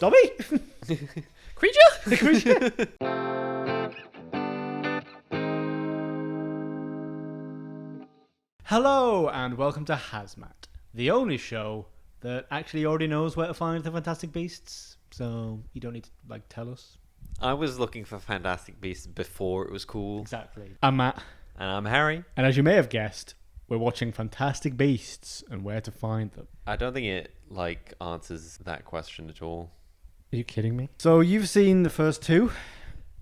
Dobby? Creature? Hello, and welcome to HAZMAT, the only show that actually already knows where to find the Fantastic Beasts, so you don't need to, tell us. I was looking for Fantastic Beasts before it was cool. Exactly. I'm Matt. And I'm Harry. And as you may have guessed, we're watching Fantastic Beasts and where to find them. I don't think it, answers that question at all. Are you kidding me? So you've seen the first two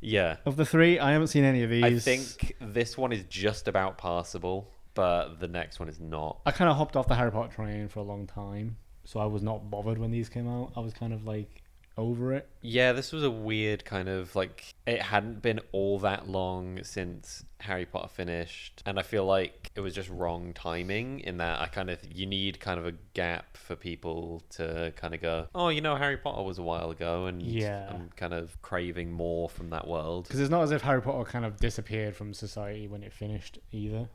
Yeah. of the three. I haven't seen any of these. I think this one is just about passable, but the next one is not. I kind of hopped off the Harry Potter train for a long time, so I was not bothered when these came out. I was kind of over it. Yeah, this was a weird kind of it hadn't been all that long since Harry Potter finished, and I feel like it was just wrong timing in that you need kind of a gap for people to kind of go, oh, Harry Potter was a while ago, and Yeah. I'm kind of craving more from that world. Because it's not as if Harry Potter kind of disappeared from society when it finished either.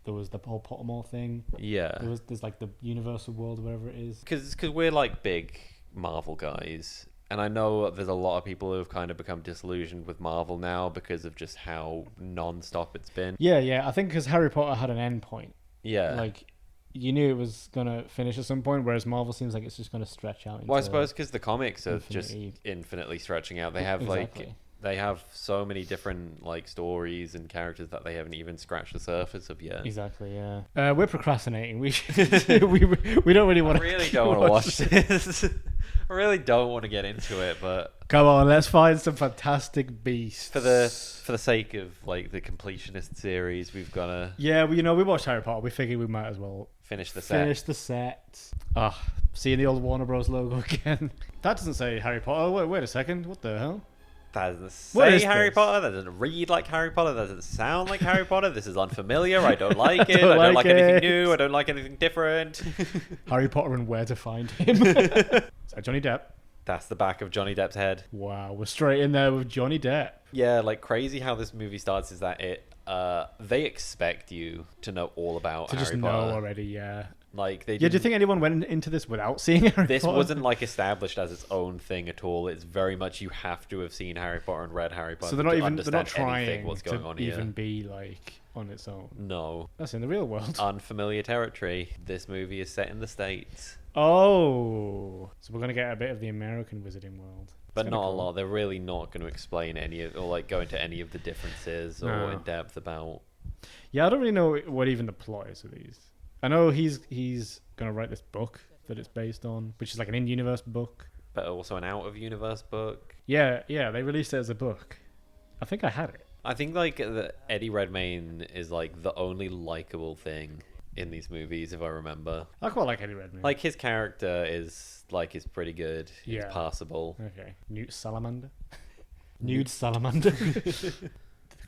There was the whole Pottermore thing. Yeah. There's the Universal World, or whatever it is. Because we're big Marvel guys. And I know there's a lot of people who have kind of become disillusioned with Marvel now because of just how non-stop it's been. Yeah. I think because Harry Potter had an end point. Yeah. You knew it was going to finish at some point, whereas Marvel seems like it's just going to stretch out. Well, I suppose because the comics are infinity. just infinitely stretching out. They have Exactly. they have so many different stories and characters that they haven't even scratched the surface of yet. Exactly, yeah. We're procrastinating. We we don't really want I really don't want to watch this. I really don't want to get into it, but come on, let's find some Fantastic Beasts. for the sake of the completionist series, we've got to we watched Harry Potter. We figured we might as well finish the set. Seeing the old Warner Bros. Logo again. That doesn't say Harry Potter. Wait a second. What the hell? That doesn't What say is Harry this? Potter. That doesn't read like Harry Potter. That doesn't sound like Harry Potter. This is unfamiliar. I don't like it. I don't like anything new. I don't like anything different. Harry Potter and where to find him. Is that Johnny Depp? That's the back of Johnny Depp's head. Wow, we're straight in there with Johnny Depp. Yeah, crazy how this movie starts is that they expect you to know all about To Harry just Potter. know already, yeah. They Yeah, do you think anyone went into this without seeing Harry this Potter? wasn't established as its own thing at all. It's very much you have to have seen Harry Potter and read Harry Potter So they're not to they're not understand anything trying what's going to on even here. be on its own. No. That's in the real world. Unfamiliar territory. This movie is set in the States. Oh, so we're gonna get a bit of the American Wizarding World. But It's not kinda a cool. lot. They're really not going to explain any of, or go into any of the differences or No. in depth about. Yeah, I don't really know what even the plot is of these. I know he's gonna write this book that it's based on, which is an in-universe book. But also an out-of-universe book. Yeah, they released it as a book. I think I had it. I think the Eddie Redmayne is the only likable thing in these movies, if I remember. I quite like Eddie Redmayne. His character is is pretty good. Yeah. It's passable. Okay, Newt Salamander. Nude Salamander. The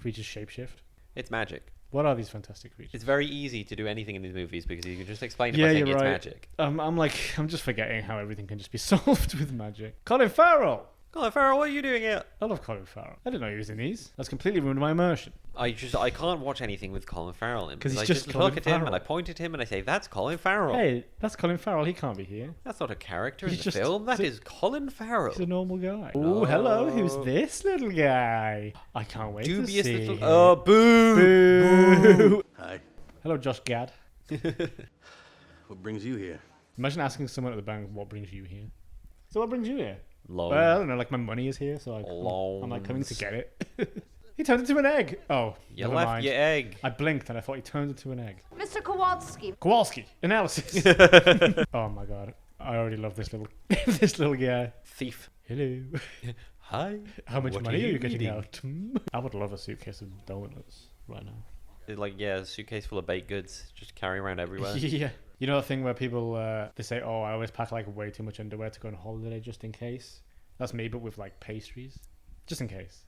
creatures shapeshift. It's magic. What are these fantastic creatures? It's very easy to do anything in these movies because you can just explain it Yeah, by saying you're it's right. magic. I'm just forgetting how everything can just be solved with magic. Colin Farrell. Colin Farrell, what are you doing here? I love Colin Farrell. I didn't know he was in these. That's completely ruined my immersion. I can't watch anything with Colin Farrell in 'Cause he's I just just Colin look at him and Farrell. I point at him and I say, "That's Colin Farrell." Hey, that's Colin Farrell. He can't be here. That's not a character He's in the just- film. That is Colin Farrell. He's a normal guy. Oh, hello. Who's this little guy? I can't wait to Dubious see little. him. Oh, boo! Boo. Hi. Hello, Josh Gad. What brings you here? Imagine asking someone at the bank, what brings you here? So what brings you here? Loans. Well, I don't know, my money is here, so I'm coming to get it. He turned into an egg. Oh, You never left mind. your egg. I blinked and I thought he turned into an egg. Mr. Kowalski. Kowalski analysis. Oh my god, I already love this little this little guy. Thief. Hello. Hi. How much What money are you getting eating? out? I would love a suitcase of donuts right now. It's a suitcase full of baked goods. Just carry around everywhere. Yeah. You know the thing where people they say, "Oh, I always pack way too much underwear to go on holiday just in case." That's me, but with pastries, just in case.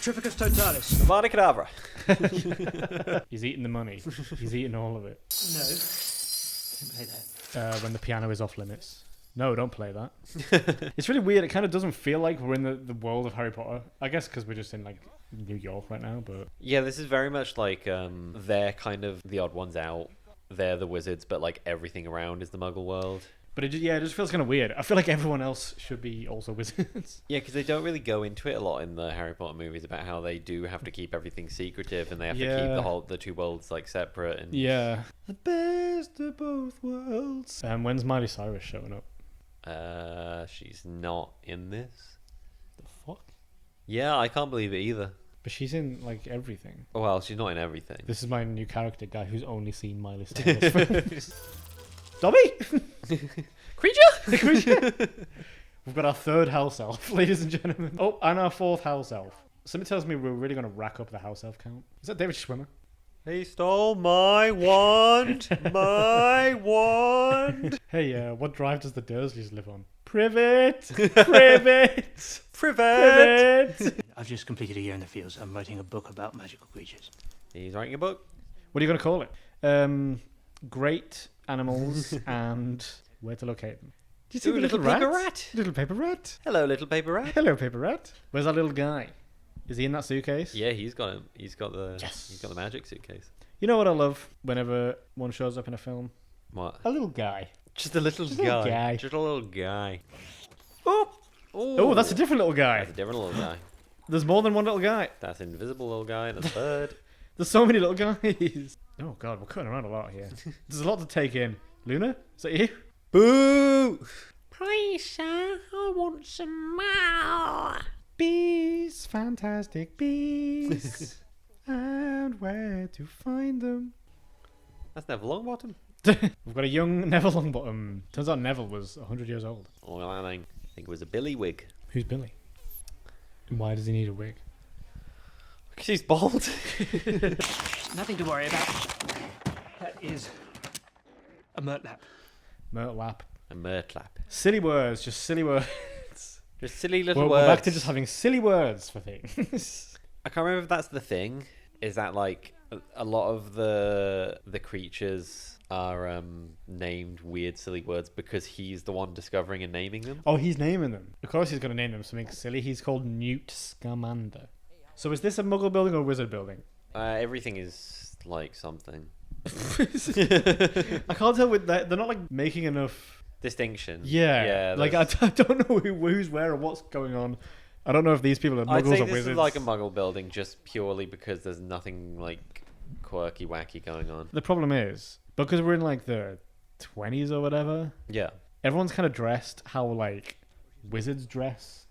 Trificus totalis. Avada Kedavra. He's eating the money. He's eating all of it. No. Don't play that. When the piano is off limits. No, don't play that. It's really weird. It kind of doesn't feel like we're in the world of Harry Potter. I guess because we're just in New York right now. But Yeah, this is very much they're kind of the odd ones out. They're the wizards, but everything around is the Muggle world. But it just feels kind of weird. I feel like everyone else should be also wizards. Yeah, because they don't really go into it a lot in the Harry Potter movies about how they do have to keep everything secretive and they have to keep the two worlds like separate. And Yeah. The best of both worlds. When's Miley Cyrus showing up? She's not in this. The fuck? Yeah, I can't believe it either. But she's in like everything. Well, she's not in everything. This is my new character guy who's only seen Miley Cyrus films. Dobby! Creature! We've got our third house elf, ladies and gentlemen. Oh, and our fourth house elf. Somebody tells me we're really going to rack up the house elf count. Is that David Schwimmer? He stole my wand! My wand! Hey, what drive does the Dursleys live on? Privet! Privet! Privet! I've just completed a year in the fields. I'm writing a book about magical creatures. He's writing a book. What are you going to call it? Great animals and where to locate them. Do you see the little paper rat? rat? Little paper rat. Hello, little paper rat. Hello, paper rat. Where's that little guy? Is he in that suitcase? Yeah, he's got him. He's got the magic suitcase. You know what I love whenever one shows up in a film? What? A little guy. Just a little Just a little guy. Just a little guy. Oh! Oh, that's a different little guy. That's a different little guy. There's more than one little guy. That's an invisible little guy and a third. There's so many little guys. Oh god, we're cutting around a lot here. There's a lot to take in. Luna, is that you? Boo! Please, sir, I want some more. Bees, fantastic bees. And where to find them. That's Neville Longbottom. We've got a young Neville Longbottom. Turns out Neville was 100 years old. Oh, I think it was a Billy wig. Who's Billy? And why does he need a wig? Because he's bald. Nothing to worry about. That is a murtlap. Murtlap. A murtlap. Silly words, just silly words. Just silly little words. We're back to just having silly words for things. I can't remember if that's the thing. Is that like a lot of the creatures are named weird silly words because he's the one discovering and naming them? Oh, he's naming them. Of course he's going to name them something silly. He's called Newt Scamander. So is this a muggle building or a wizard building? Everything is like something. I can't tell with that. They're not like making enough Distinction. Yeah. Like I don't know who's where or what's going on. I don't know if these people are I'd muggles say or this wizards. is like a muggle building just purely because there's nothing like quirky wacky going on. The problem is, because we're in like the 20s or whatever, Yeah. everyone's kind of dressed how like wizards dress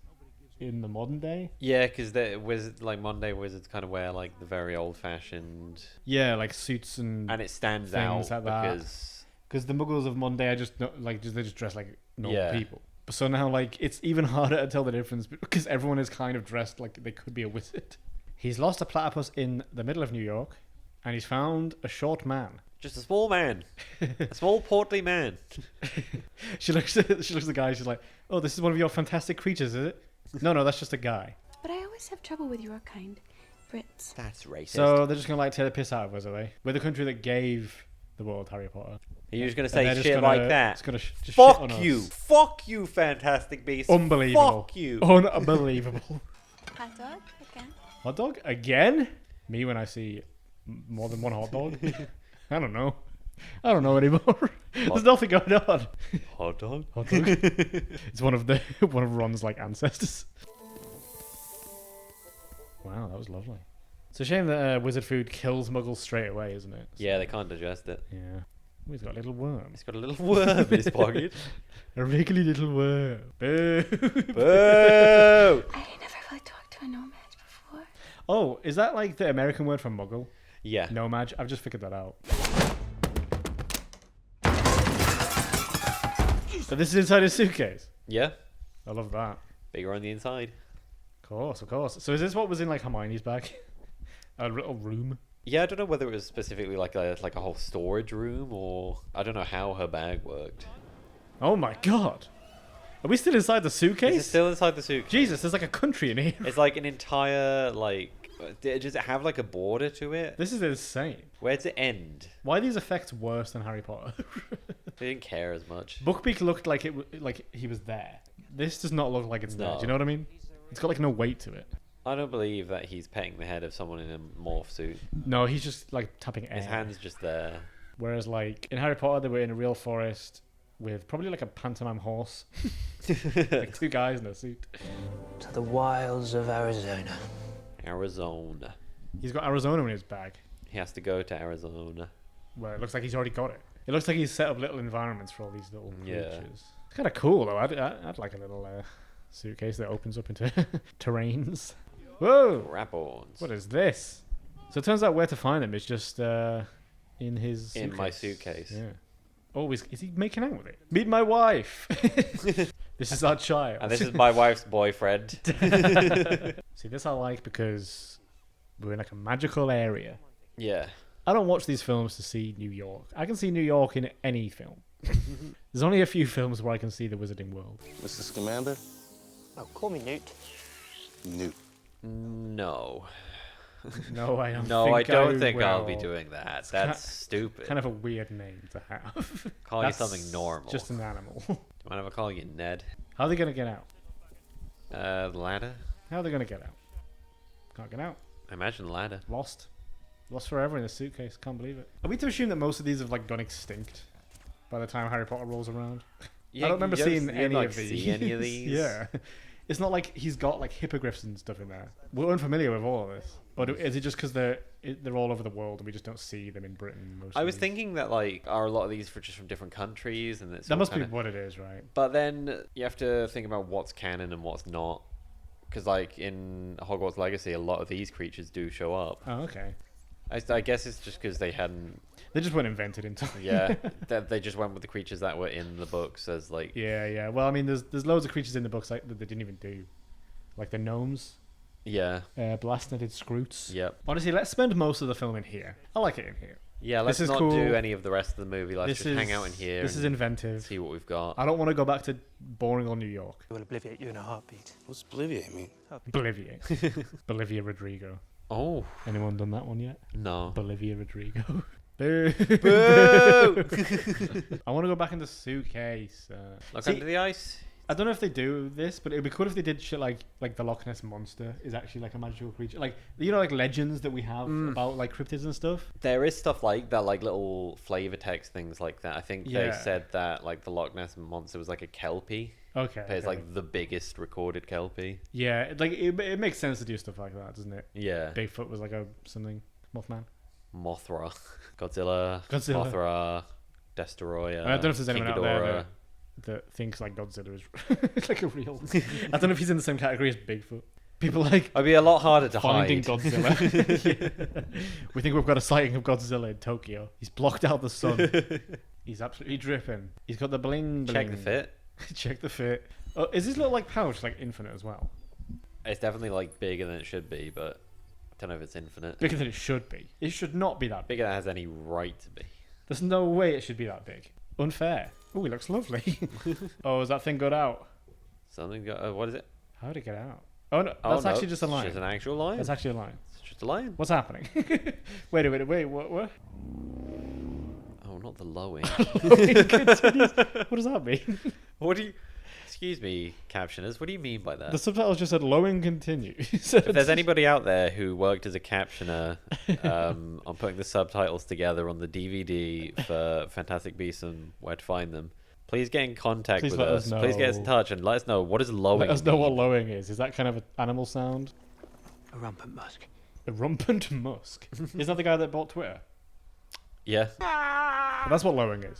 in the modern day. Yeah, because the wizard, like Monday wizards, kind of wear like the very old-fashioned, Yeah, like suits and and it stands things out like that. because the muggles of Monday are just they just dress like normal Yeah. people. So now like it's even harder to tell the difference because everyone is kind of dressed like they could be a wizard. He's lost a platypus in the middle of New York, and he's found a short man. just a small man, a small portly man. She looks at the guy. She's like, "Oh, this is one of your fantastic creatures, is it?" No, that's just a guy. But I always have trouble with your kind, Brits. That's racist. So they're just gonna like take the piss out of us, are they? We're the country that gave the world Harry Potter. Are you just gonna And say they're just shit gonna- like that? It's gonna just shit Fuck on you! us. Fuck you, Fantastic Beasts! Unbelievable! Fuck you! Unbelievable! Hot dog again. Hot dog again? Me when I see more than one hot dog? I don't know. I don't know anymore. There's nothing going on. Hot dog. Hot dog. It's one of Ron's like ancestors. Wow, that was lovely. It's a shame that wizard food kills muggles straight away, isn't it? Yeah, they can't digest it. Yeah. Oh, he's got a little worm. He's got a little worm in his pocket. A wriggly little worm. Boo. Boo! I never really talked to a nomad before. Oh, is that like the American word for muggle? Yeah. Nomad? I've just figured that out. So this is inside his suitcase. Yeah. I love that. Bigger on the inside. Of course. So is this what was in like Hermione's bag? A little room? Yeah, I don't know whether it was specifically like a whole storage room or I don't know how her bag worked. Oh my god. Are we still inside the suitcase? Is it still inside the suitcase? Jesus, there's like a country in here. It's like an entire like. Does it have like a border to it? This is insane. Where does it end? Why are these effects worse than Harry Potter? They didn't care as much. Bookbeak looked like like he was there. This does not look like it's there. No. Do you know what I mean? It's got like no weight to it. I don't believe that he's petting the head of someone in a morph suit. No, he's just like tapping air. His hand's just there. Whereas like in Harry Potter, they were in a real forest with probably like a pantomime horse. Like two guys in a suit. To the wilds of Arizona. Arizona. He's got Arizona in his bag. He has to go to Arizona. Well, it looks like he's already got it. It looks like he's set up little environments for all these little creatures. Yeah. It's kind of cool though. I'd like a little suitcase that opens up into terrains. Whoa! Rapporns. What is this? So it turns out where to find them is just in his In my suitcase. Yeah. Oh, is he making out with it? Meet my wife. This is our child. And this is my wife's boyfriend. See, this I like because we're in like a magical area. Yeah. I don't watch these films to see New York. I can see New York in any film. There's only a few films where I can see the Wizarding World. Mr. Scamander? Oh, call me Newt. Newt. No. No, I don't. No, I don't think I'll will. be doing that. That's stupid. Kind of a weird name to have. Call you something normal. Just an animal. Do you mind if I call you Ned? How are they gonna get out? Ladder? How are they gonna get out? Can't get out. I imagine ladder. Lost forever in a suitcase. Can't believe it. Are we to assume that most of these have like gone extinct by the time Harry Potter rolls around? Yeah, I don't remember seeing any like of these. see any of these? Yeah. It's not like he's got like hippogriffs and stuff in there. We're unfamiliar with all of this. But is it just because they're all over the world and we just don't see them in Britain? Most I of was these? thinking that like are a lot of these just from different countries and it's That all must be kinda- what it is, right? But then you have to think about what's canon and what's not. Because like in Hogwarts Legacy, a lot of these creatures do show up. Oh, okay. I guess it's just because they hadn't. They just weren't invented in time. Yeah, that they just went with the creatures that were in the books as like. Yeah. Well, I mean, there's loads of creatures in the books like, that they didn't even do. Like the gnomes, Yeah. blast-netted scroots. Yep. Honestly, let's spend most of the film in here. I like it in here. Yeah. Let's is not cool. do any of the rest of the movie. Let's This just is hang out in here. This is and inventive. see what we've got. I don't want to go back to boring old New York. It will obliviate you in a heartbeat. What's Obliviate mean? Bolivia. Bolivia Rodrigo. Oh Anyone done that one yet? no. Bolivia Rodrigo. Boo. Boo! I want to go back in the suitcase. Look See, under the ice. I don't know if they do this, but it'd be cool if they did shit like the Loch Ness monster is actually like a magical creature, like like legends that we have about like cryptids and stuff. There is stuff like that, like little flavor text things like that. I think they Yeah. said that like the Loch Ness monster was like a kelpie. Okay. It's okay. like the biggest recorded kelpie. Yeah, it makes sense to do stuff like that, doesn't it? Yeah. Bigfoot was like a something Mothman. Mothra, Godzilla, Godzilla. Mothra, Destroyer. I don't know if there's anyone King out there Ghidorah. that thinks like Godzilla is like a real. I don't know if he's in the same category as Bigfoot. People like It'd be a lot harder to finding hide. Godzilla. Yeah. We think we've got a sighting of Godzilla in Tokyo. He's blocked out the sun. He's absolutely dripping. He's got the bling bling. Check the fit. Check the fit. Oh, is this little like pouch like infinite as well? It's definitely like bigger than it should be, but I don't know if it's infinite. Bigger than it should be. It should not be that big. Bigger than it has any right to be. There's no way it should be that big. Unfair. Oh, he looks lovely. Oh, has that thing got out? Something got. What is it? How did it get out? Oh no, Oh, that's no, actually just a it's line. Just an actual line. That's actually a line. It's just a line. What's happening? Wait, what? Oh, not the lowing. What does that mean? What do you? Excuse me, captioners. What do you mean by that? The subtitles just said lowing continues. If there's anybody out there who worked as a captioner on putting the subtitles together on the DVD for Fantastic Beasts and Where to Find Them, please get in contact Please with let us. us Please get us in know. touch and let us know what is lowing. Let us know what mean? lowing is. Is that kind of an animal sound? A rampant musk. A rumpant musk. Is that the guy that bought Twitter? Yeah. Well, that's what lowing is.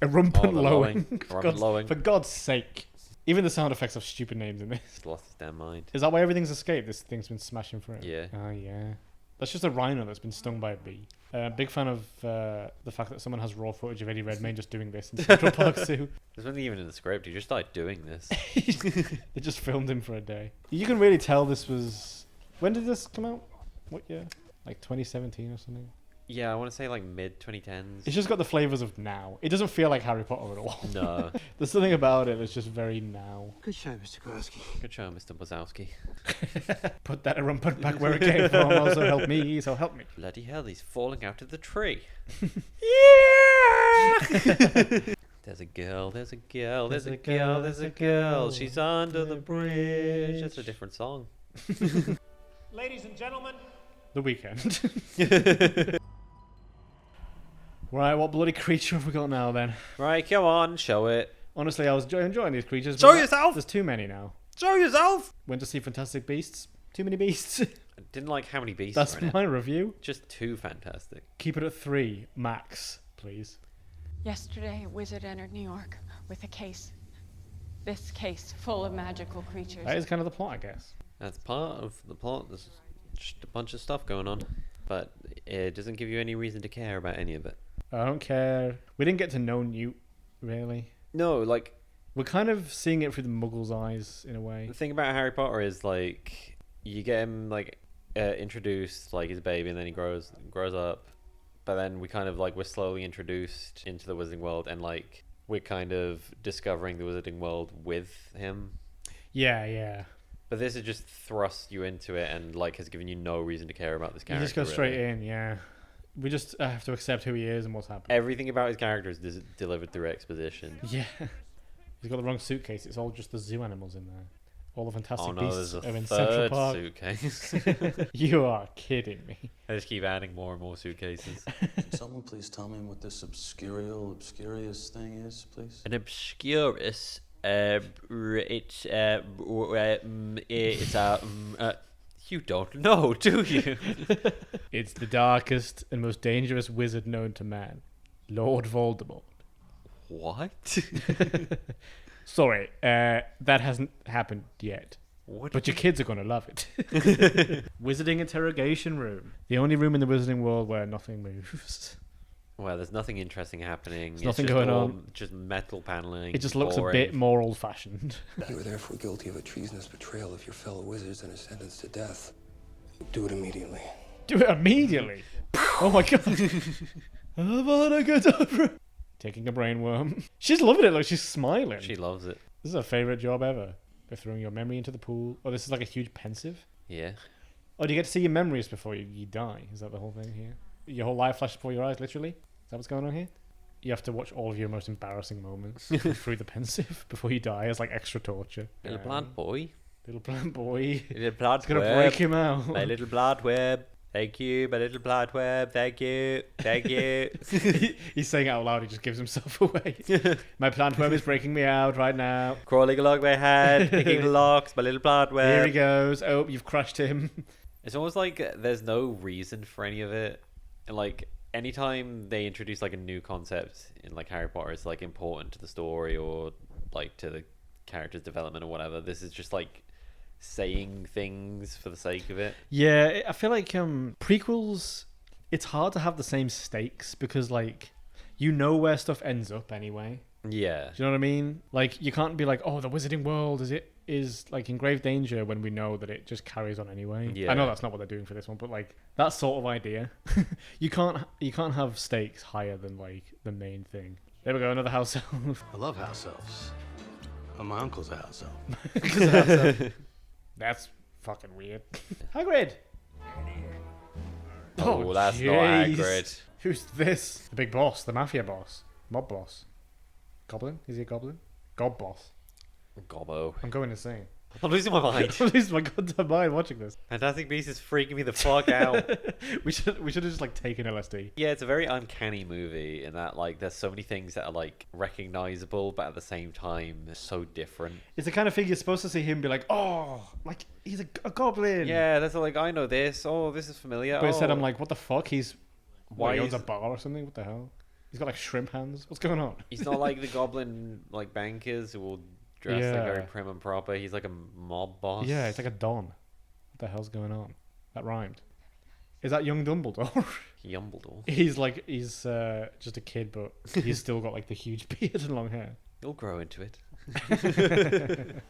A rumpant Oh, the lowing. lowing. For Rumpant God's- lowing. For God's sake. Even the sound effects have stupid names in this. It's lost its damn mind. Is that why everything's escaped? This thing's been smashing through. Yeah. Oh, yeah. That's just a rhino that's been stung by a bee. Big fan of the fact that someone has raw footage of Eddie Redmayne just doing this in Central Park Zoo. There's nothing even in the script. You just started doing this. They just filmed him for a day. You can really tell this was... When did this come out? What year? Like 2017 or something? Yeah, I want to say like mid 2010s. It's just got the flavours of now. It doesn't feel like Harry Potter at all. No. There's something about it that's just very now. Good show, Mr. Grosky. Good show, Mr. Wazowski. Put that rumput back where it came from. Also help me, so help me. Bloody hell, he's falling out of the tree. There's a girl, there's a girl, there's a girl, there's a girl. She's under the bridge. That's a different song. Ladies and gentlemen, The Weekend. Right, what bloody creature have we got now then? Right, come on, show it. Honestly, I was enjoying these creatures. Show but yourself! There's too many now. Show yourself! Went to see Fantastic Beasts. Too many beasts. I didn't like how many beasts That's were in it. my review. Just too fantastic. Keep it at 3 max, please. Yesterday, a wizard entered New York with a case. This case full of magical creatures. That is kind of the plot, I guess. That's part of the plot. There's just a bunch of stuff going on. But it doesn't give you any reason to care about any of it. I don't care. We didn't get to know Newt, really. No, like, We're kind of seeing it through the Muggle's eyes, in a way. the thing about Harry Potter is, like, you get him, like, introduced, like, he's a baby, and then he grows up. But then we kind of, like, we're slowly introduced into the Wizarding World, and, like, we're kind of discovering the Wizarding World with him. Yeah, yeah. But this has just thrust you into it and, like, has given you no reason to care about this You character. just go straight really. in, yeah. We just have to accept who he is and what's happening. Everything about his character is delivered through exposition. Yeah. He's got the wrong suitcase. It's all just the zoo animals in there. All the Fantastic Oh no, Beasts there's are a in Central third Park. suitcase. You are kidding me. I just keep adding more and more suitcases. Can someone please tell me what this obscurious thing is, please? An obscurus, it's you don't know, do you? It's the darkest and most dangerous wizard known to man, Lord Voldemort. What? Sorry, that hasn't happened yet. What? But your kids are going to love it. Wizarding interrogation room. The only room in the wizarding world where nothing moves. Well, there's nothing interesting happening. It's nothing just going all on. Just metal paneling. It just looks boring. a bit more old-fashioned. You were therefore guilty of a treasonous betrayal of your fellow wizards and are sentenced to death. Do it immediately. Do it immediately. Oh my god. Avada Kedavra. Taking a brainworm. She's loving it. Like, she's smiling. She loves it. This is her favorite job ever. They're throwing your memory into the pool. Oh, this is like a huge pensive. Yeah. Oh, do you get to see your memories before you die? Is that the whole thing here? Your whole life flashes before your eyes, literally? Is that what's going on here? You have to watch all of your most embarrassing moments through the pensive before you die as like extra torture. Little plant boy. Little plant boy. Little blood It's gonna web. break him out. My little blood web. Thank you, my little blood web. Thank you. Thank you. He's saying it out loud. He just gives himself away. My plant web is breaking me out right now. Crawling along my head, picking the locks, my little blood web. Here he goes. Oh, you've crushed him. It's almost like there's no reason for any of it. And like anytime they introduce like a new concept in like Harry Potter, it's like important to the story or like to the character's development or whatever. This is just like saying things for the sake of it. Yeah, I feel like prequels, it's hard to have the same stakes because like you know where stuff ends up anyway. Yeah. Do you know what I mean? Like you can't be like, oh, the wizarding world is like in grave danger when we know that it just carries on anyway. Yeah. I know that's not what they're doing for this one, but like that sort of idea. you can't have stakes higher than like the main thing. There we go, another house elf. I love house elves. Oh, my uncle's a house elf. That's fucking weird. Hagrid. Oh, that's not jeez. Hagrid. Who's this? The big boss, the mafia boss, mob boss, goblin. Is he a goblin? God boss. Gobbo. I'm going insane. I'm losing my mind. I'm losing my goddamn mind watching this. Fantastic Beasts is freaking me the fuck out. we should have just like taken LSD. Yeah, it's a very uncanny movie in that like there's so many things that are like recognizable, but at the same time they're so different. It's the kind of thing you're supposed to see him be like, oh, like he's a goblin. Yeah, that's like I know this. Oh, this is familiar. But instead oh. I'm like, what the fuck? He Why owns is- a bar or something? What the hell? He's got like shrimp hands. What's going on? He's not like the goblin like bankers who will dress like Yeah. very prim and proper. He's like a mob boss. Yeah, it's like a don. What the hell's going on? That rhymed. Is that young Dumbledore? Yumbledore. he's just a kid, but he's still got like the huge beard and long hair. You'll grow into it.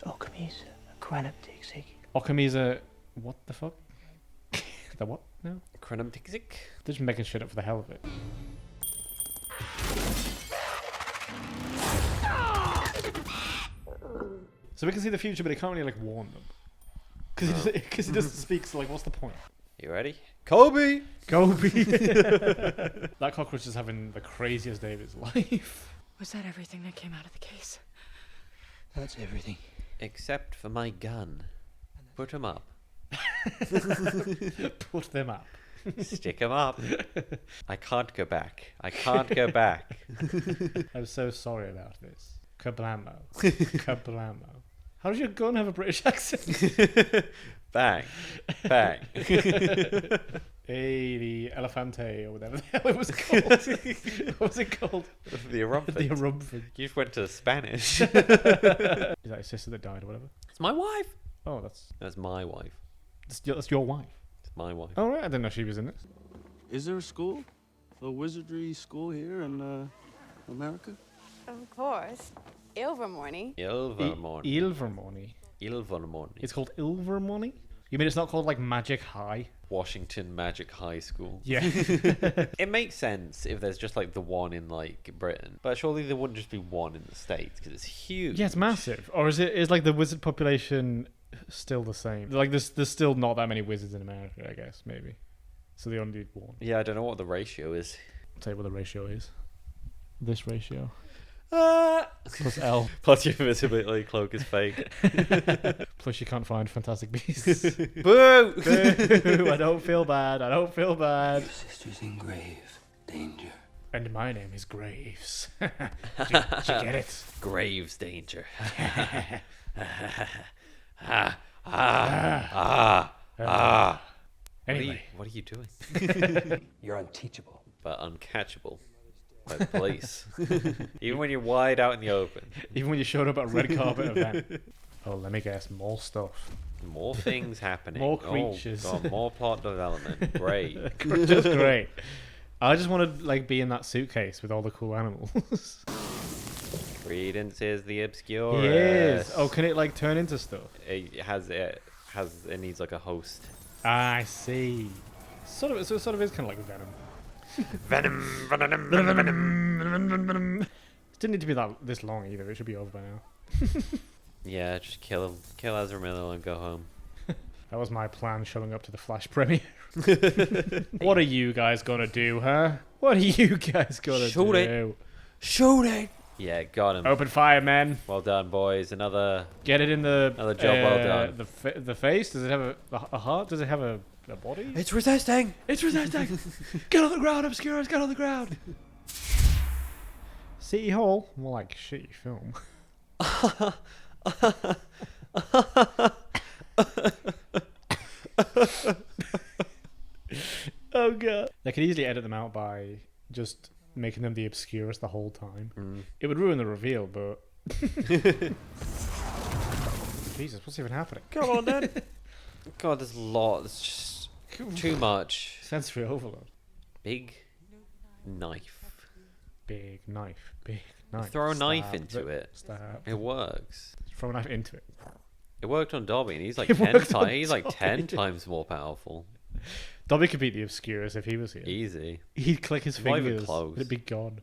Alchemy's a cranoptixig. Occam's a what the fuck? The what now? Cronumtixik? They're just making shit up for the hell of it. So we can see the future, but it can't really like warn them because he doesn't speak. So like, what's the point? You ready? Kobe! Gobi. That cockroach is having the craziest day of his life. Was that everything that came out of the case? That's everything. Except for my gun. Put him up. Put them up. Stick 'em up. I can't go back. I can't go back. I'm so sorry about this. Kablamo. Kablamo. How does your gun have a British accent? Bang. Bang. Hey, the Elefante or whatever the hell it was called. What was it called? The Arumphant. The Arumphant. You just went to Spanish. Is that your sister that died or whatever? It's my wife. Oh, That's my wife. that's your wife. It's my wife. Oh, right. I didn't know she was in it. Is there a school? A wizardry school here in America? Of course. Ilvermorny. Ilvermorny. Ilvermorny. Ilvermorny. It's called Ilvermorny? You mean it's not called like Magic High? Washington Magic High School. Yeah. It makes sense if there's just like the one in like Britain, but surely there wouldn't just be one in the States because it's huge. Yeah, it's massive. Or is like the wizard population still the same? Like there's still not that many wizards in America, I guess, maybe. So they only need one. Yeah, I don't know what the ratio is. I'll tell you what the ratio is. This ratio. Plus L. Plus your invisibility cloak is fake. Plus you can't find fantastic beasts. Boo! Boo! I don't feel bad. I don't feel bad. Your sister's in grave danger. And my name is Graves. Did you get it? Graves danger. Anyway. What are you doing? You're unteachable. But uncatchable by the police. Even when you're wide out in the open. Even when you showed up at a red carpet event. Oh, let me guess. More stuff. More things happening. More creatures. Oh, God, more plot development. Great. Just great. I just want to like be in that suitcase with all the cool animals. Credence is the obscure. Yes. Oh, can it like turn into stuff? It needs like a host. Ah, I see. So it sort of is kind of like Venom. Venom. It didn't need to be this long either. It should be over by now. Yeah, just kill Ezra Miller and go home. That was my plan showing up to the Flash premiere. What are you guys gonna do, huh? What are you guys gonna Shoot it. do? Shoot it! Yeah, got him. Open fire, men. Well done, boys. Another Get it in the job well done. The face. Does it have a heart? Does it have a body? It's resisting. It's resisting. Get on the ground, Obscurus. Get on the ground. City Hall. More like shitty film. Oh god. They could easily edit them out by just making them the Obscurus the whole time. It would ruin the reveal, but Jesus, what's even happening? Come on, then. God, there's a lot. There's just too much. Sensory overload. Big knife. Big knife. Big knife. Throw a knife Stab into it. Stab. It works. Throw a knife into it. It worked on Dobby, and he's like It 10 worked on times. He's like Dobby, 10 yeah. times more powerful. Dobby could beat the Obscurus if he was here. Easy. He'd click his Not even fingers. close. It'd be gone.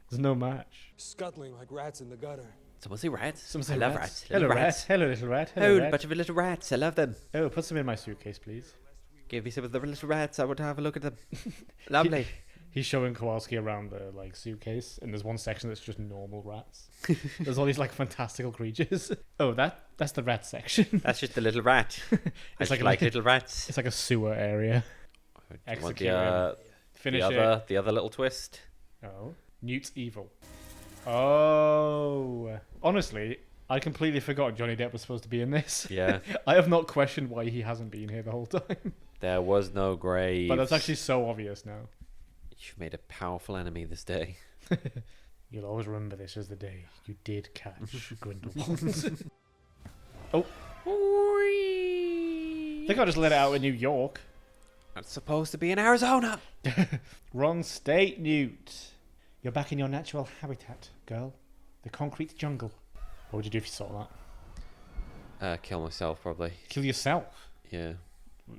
There's no match. Scuttling like rats in the gutter. Someone say rats. Some say I love rats. rats. Hello, Little rat. Hello, little rat. Hello, Oh, a rat. bunch of little rats. I love them. Oh, put some in my suitcase, please. Give me some of the little rats. I want to have a look at them. Lovely. He's showing Kowalski around the like suitcase, and there's one section that's just normal rats. There's all these like fantastical creatures. Oh, that's the rat section. That's just the little rat. I It's just like like little rats. It's like a sewer area. Do you want Execute him. Finish it. the other little twist? Oh, Newt's evil. Oh, honestly, I completely forgot Johnny Depp was supposed to be in this. Yeah. I have not questioned why he hasn't been here the whole time. There was no grave. But that's actually so obvious now. You've made a powerful enemy this day. You'll always remember this as the day you did catch Grindelwald. Oh. I think I just let it out in New York. It's supposed to be in Arizona. Wrong state, Newt. You're back in your natural habitat, girl. The concrete jungle. What would you do if you saw that? Kill myself, probably. Kill yourself? Yeah.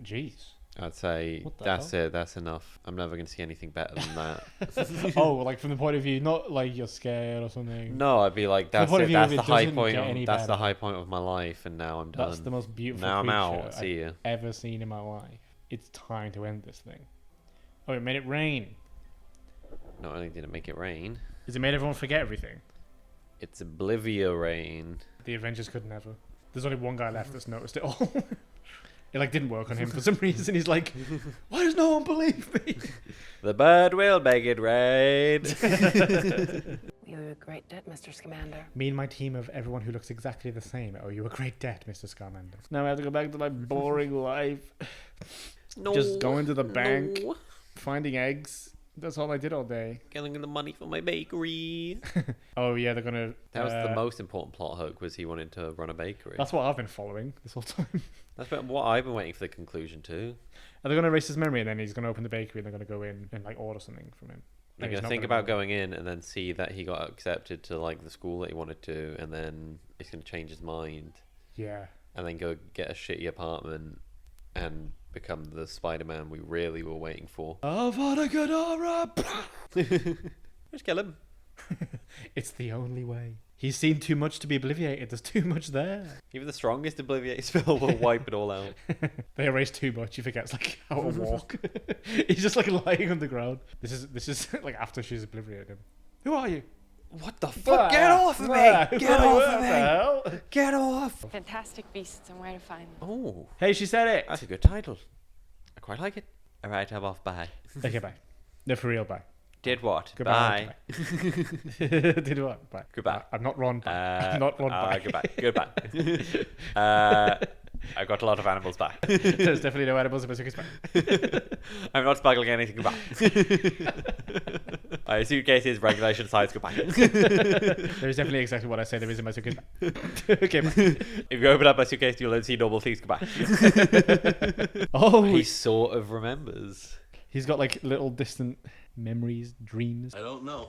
Jeez. I'd say What the that's hell? it. That's enough. I'm never going to see anything better than that. Oh, like from the point of view, not like you're scared or something. No, I'd be like, From the that's point of it. view That's of the it high doesn't point. get any That's the better. high point of my life, and now I'm done. That's the most beautiful Now I'm creature out. See ya. I've ever seen in my life. It's time to end this thing. Oh, it made it rain. Not only did it make it rain, Has it made everyone forget everything? it's Oblivia rain. The Avengers could never. There's only one guy left that's noticed it all. It like didn't work on him for some reason. He's like, why does no one believe me? The bird will make it rain. You owe a great debt, Mr. Scamander. Me and my team of everyone who looks exactly the same owe you a great debt, Mr. Scarmander. Now I have to go back to my boring life. No, Just going to the bank, no. finding eggs. That's all I did all day. Getting the money for my bakery. Oh yeah, they're gonna. That was the most important plot hook, was he wanted to run a bakery. That's what I've been following this whole time. That's what I've been waiting for the conclusion to. Are they gonna erase his memory and then he's gonna open the bakery and they're gonna go in and like order something from him? They're And he's gonna not think gonna about going in and then see that he got accepted to like the school that he wanted to, and then he's gonna change his mind. Yeah. And then go get a shitty apartment and become the Spider-Man we really were waiting for. Avada Kedavra! Just kill him. It's the only way. He's seen too much to be obliviated. There's too much there. Even the strongest obliviate spell will wipe it all out. They erase too much. He forgets like how to walk. He's just like lying on the ground. This is like after she's obliviated him. Who are you? What the fuck? Get off of me! Get off of me! Get off! Fantastic Beasts and Where to Find Them. Oh, Hey, she said it. that's a good title. I quite like it. All right, I'm off. Bye. Okay, bye. No, for real, bye. Did what? Goodbye. Bye. Goodbye. Did what? Bye. Goodbye. I'm not Ron. Bye. I'm not Ron. Bye. Goodbye. I've got a lot of animals. Bye. There's definitely no animals in my suitcase. Bye. I'm not smuggling anything. Goodbye. My suitcase is regulation size. Goodbye. There's definitely exactly what I say there is in my suitcase. Bye. Okay, bye. If you open up my suitcase, you'll only see normal things. Goodbye. Oh, He sort of remembers. he's got like little distant memories, dreams. I don't know.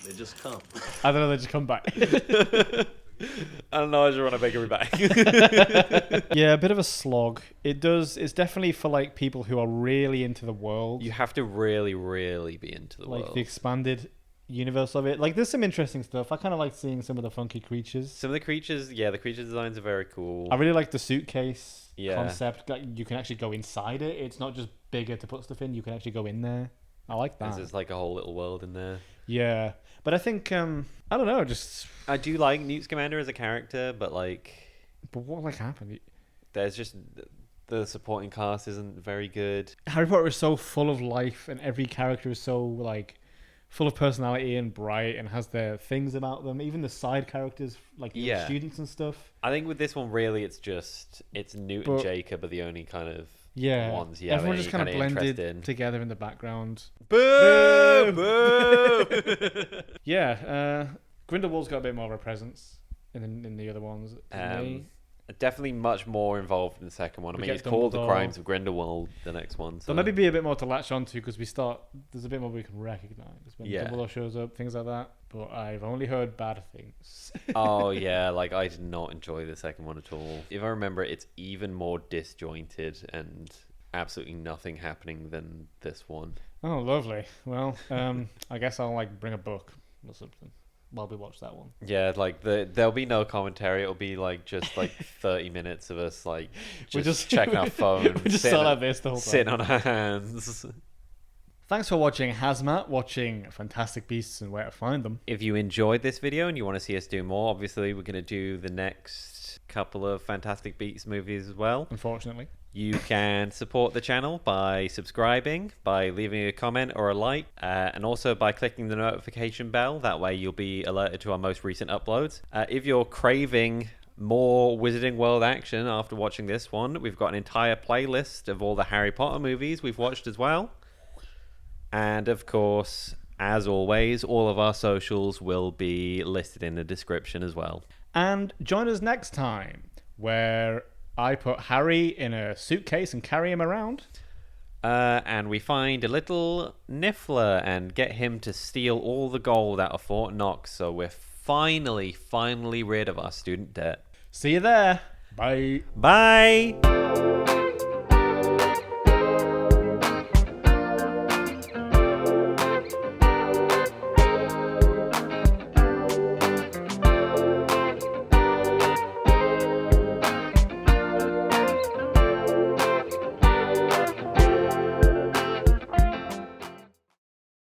They just come. I don't know, they just come back. I don't know, I just want to make everybody back. Yeah, a bit of a slog. It's definitely for like people who are really into the world. You have to really, really be into the like world. the expanded universe of it. Like there's some interesting stuff. I kind of like seeing some of the funky creatures. Some of the creatures, yeah, the creature designs are very cool. I really like the suitcase Yeah. concept. Like you can actually go inside it. It's not just bigger to put stuff in. You can actually go in there. I like that. There's like a whole little world in there. Yeah, but I think I don't know. Just I do like Newt Scamander as a character, but like, but what like happened? there's just the supporting cast isn't very good. Harry Potter is so full of life, and every character is so like full of personality and bright, and has their things about them. Even the side characters, like the Yeah. students and stuff. I think with this one, really, it's Newt and But- Jacob are the only kind of Yeah, ones. Yeah, everyone any just kind of interest blended in. together in the background. Boo! Boo! Yeah, Grindelwald's got a bit more of a presence in the other ones. doesn't he? Definitely much more involved in the second one. I We mean, get it's called The Dumbledore. Crimes of Grindelwald, the next one. So There'll maybe be a bit more to latch onto because there's a bit more we can recognise when Yeah. Dumbledore shows up, things like that. But I've only heard bad things. Oh yeah, like I did not enjoy the second one at all. If I remember, it's even more disjointed and absolutely nothing happening than this one. Oh, lovely. Well, I guess I'll like bring a book or something while we watch that one. Yeah, like there'll be no commentary. It'll be like just like 30 minutes of us like We're just checking our phone, We just sitting sat like this the whole sitting time. on our hands. Thanks for watching HAZMAT, watching Fantastic Beasts and Where to Find Them. If you enjoyed this video and you want to see us do more, obviously we're going to do the next couple of Fantastic Beasts movies as well. Unfortunately. You can support the channel by subscribing, by leaving a comment or a like, and also by clicking the notification bell. That way you'll be alerted to our most recent uploads. If you're craving more Wizarding World action after watching this one, we've got an entire playlist of all the Harry Potter movies we've watched as well. And of course, as always, all of our socials will be listed in the description as well. And join us next time where I put Harry in a suitcase and carry him around. And we find a little Niffler and get him to steal all the gold out of Fort Knox, so we're finally rid of our student debt. See you there. Bye. Bye!